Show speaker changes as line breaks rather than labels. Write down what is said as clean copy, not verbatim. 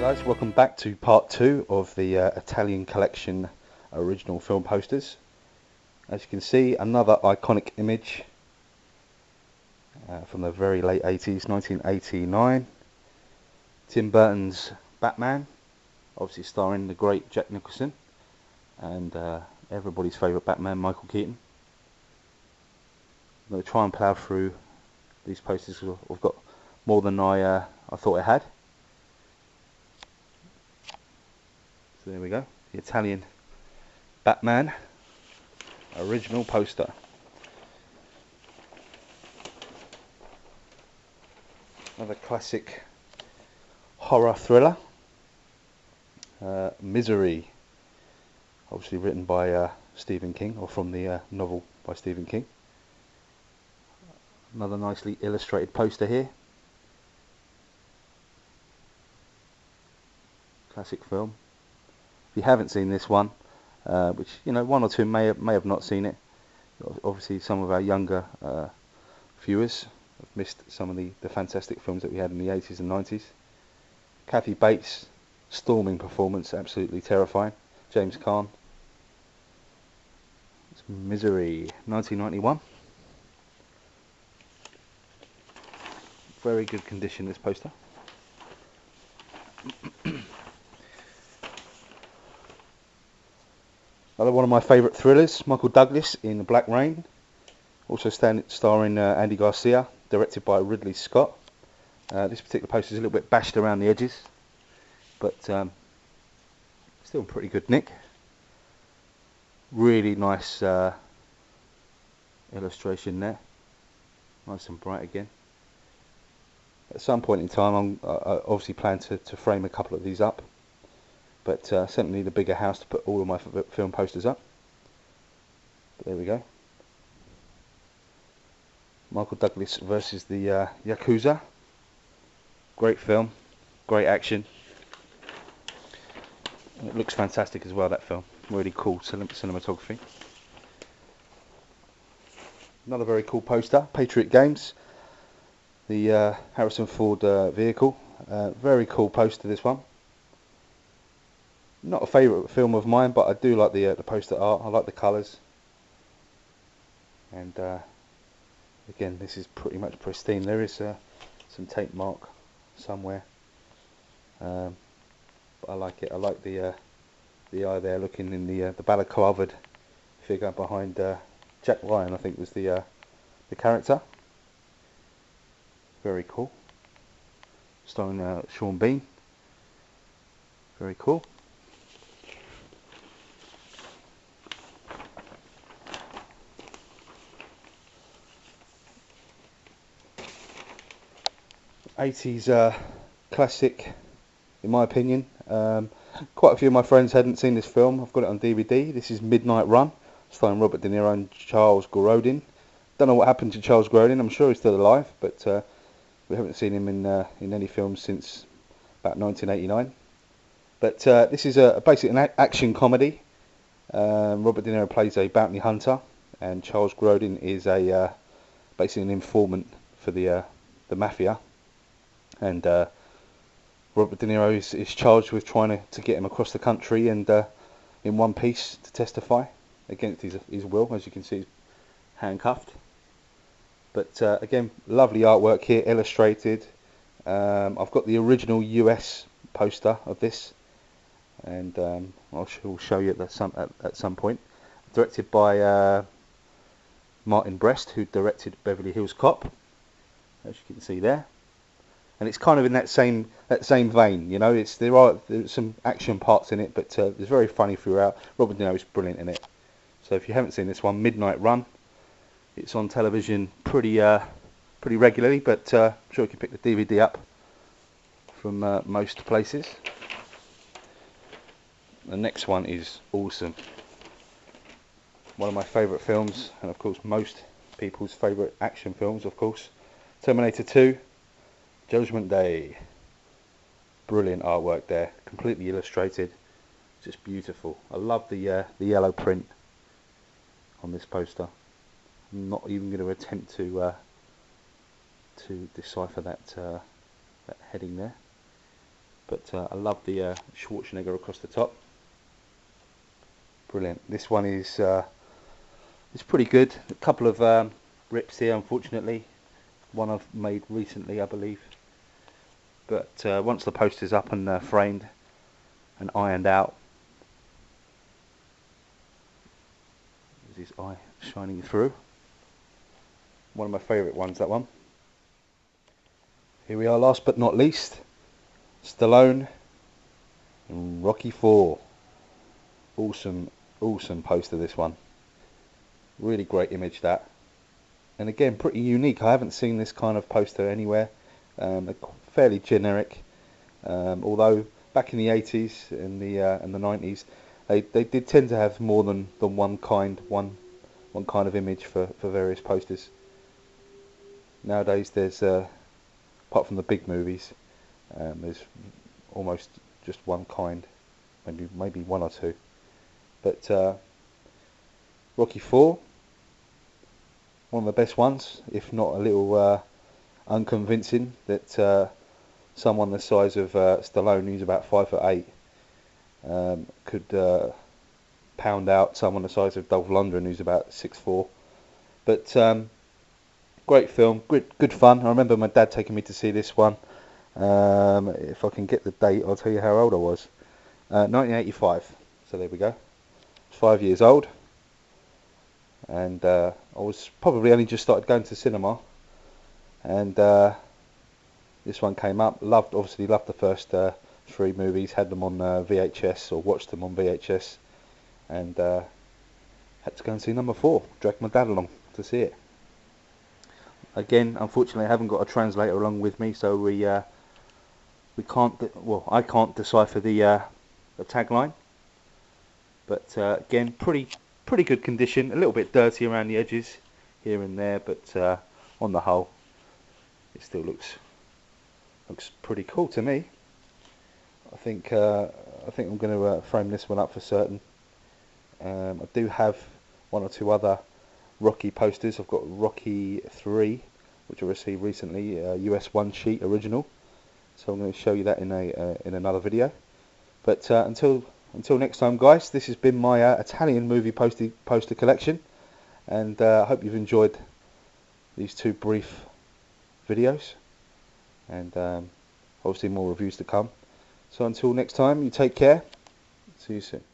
Guys, welcome back to part 2 of the Italian collection original film posters. As you can see, another iconic image from the very late 80s, 1989. Tim Burton's Batman, obviously starring the great Jack Nicholson and everybody's favourite Batman, Michael Keaton. I'm going to try and plough through these posters because I've got more than I thought I had. So there we go, the Italian Batman original poster. Another classic horror thriller, Misery, obviously written by Stephen King, or from the novel by Stephen King. Another nicely illustrated poster here. Classic film. If you haven't seen this one, which one or two may have not seen it, obviously some of our younger viewers have missed some of the fantastic films that we had in the 80s and 90s. Kathy Bates, storming performance, absolutely terrifying. James Caan. It's Misery, 1991. Very good condition, this poster. Another one of my favourite thrillers, Michael Douglas in Black Rain, also starring Andy Garcia, directed by Ridley Scott. This particular poster is a little bit bashed around the edges, but still in pretty good nick. Really nice illustration there, nice and bright again. At some point in time I obviously plan to frame a couple of these up, but certainly need a bigger house to put all of my film posters up. But there we go. Michael Douglas versus the Yakuza. Great film, great action. And it looks fantastic as well, that film. Really cool cinematography. Another very cool poster, Patriot Games. The Harrison Ford vehicle. Very cool poster, this one. Not a favourite film of mine, but I do like the poster art. I like the colours. And again, this is pretty much pristine. There is some tape mark somewhere, but I like it. I like the eye there, looking in the balaclavaed figure behind Jack Ryan, I think was the character. Very cool. Starring Sean Bean. Very cool. '80s classic, in my opinion. Quite a few of my friends hadn't seen this film. I've got it on DVD. This is Midnight Run, starring Robert De Niro and Charles Grodin. Don't know what happened to Charles Grodin. I'm sure he's still alive, but we haven't seen him in any films since about 1989. But this is basically an action comedy. Robert De Niro plays a bounty hunter, and Charles Grodin is basically an informant for the mafia. And Robert De Niro is charged with trying to get him across the country and in one piece to testify against his will. As you can see, he's handcuffed. But again, lovely artwork here, illustrated. I've got the original US poster of this, and I'll show you at some point. Directed by Martin Brest, who directed Beverly Hills Cop, as you can see there. And it's kind of in that same vein, there's some action parts in it, but it's very funny throughout. Robert De Niro is brilliant in it. So if you haven't seen this one, Midnight Run, it's on television pretty regularly, but I'm sure you can pick the DVD up from most places. The next one is awesome. One of my favourite films, and of course most people's favourite action films, of course, Terminator 2. Judgment Day. Brilliant artwork there, completely illustrated, just beautiful. I love the yellow print on this poster. I'm not even going to attempt to decipher that heading there. but I love the Schwarzenegger across the top. Brilliant. This one is it's pretty good. A couple of rips here, unfortunately. One I've made recently, I believe. But once the poster's up and framed and ironed out, there's his eye shining through. One of my favourite ones, that one. Here we are, last but not least, Stallone in Rocky IV. Awesome, awesome poster, this one. Really great image, that. And again, pretty unique. I haven't seen this kind of poster anywhere. They're fairly generic. Although back in the 80s and the 90s, they did tend to have more than one kind of image for various posters. Nowadays, there's apart from the big movies, there's almost just one kind, maybe one or two. But Rocky IV, one of the best ones, if not a little unconvincing, that someone the size of Stallone, who's about 5'8", could pound out someone the size of Dolph Lundgren, who's about 6'4". But great film, good fun. I remember my dad taking me to see this one. If I can get the date, I'll tell you how old I was. 1985. So there we go. I was 5 years old, and I was probably only just started going to cinema, and this one came up. Obviously loved the first three movies. Had them on VHS, or watched them on VHS, and had to go and see number 4. Dragged my dad along to see it. Again, unfortunately, I haven't got a translator along with me, so we can't. Well, I can't decipher the tagline. But again, pretty good condition. A little bit dirty around the edges here and there, but on the whole, it still looks pretty cool to me. I think I'm going to frame this one up for certain. I do have one or two other Rocky posters. I've got Rocky 3, which I received recently, US 1 sheet original. So I'm going to show you that in another video. But until next time, guys, this has been my Italian movie poster collection, and I hope you've enjoyed these two brief videos, and obviously more reviews to come. So until next time, you take care. See you soon.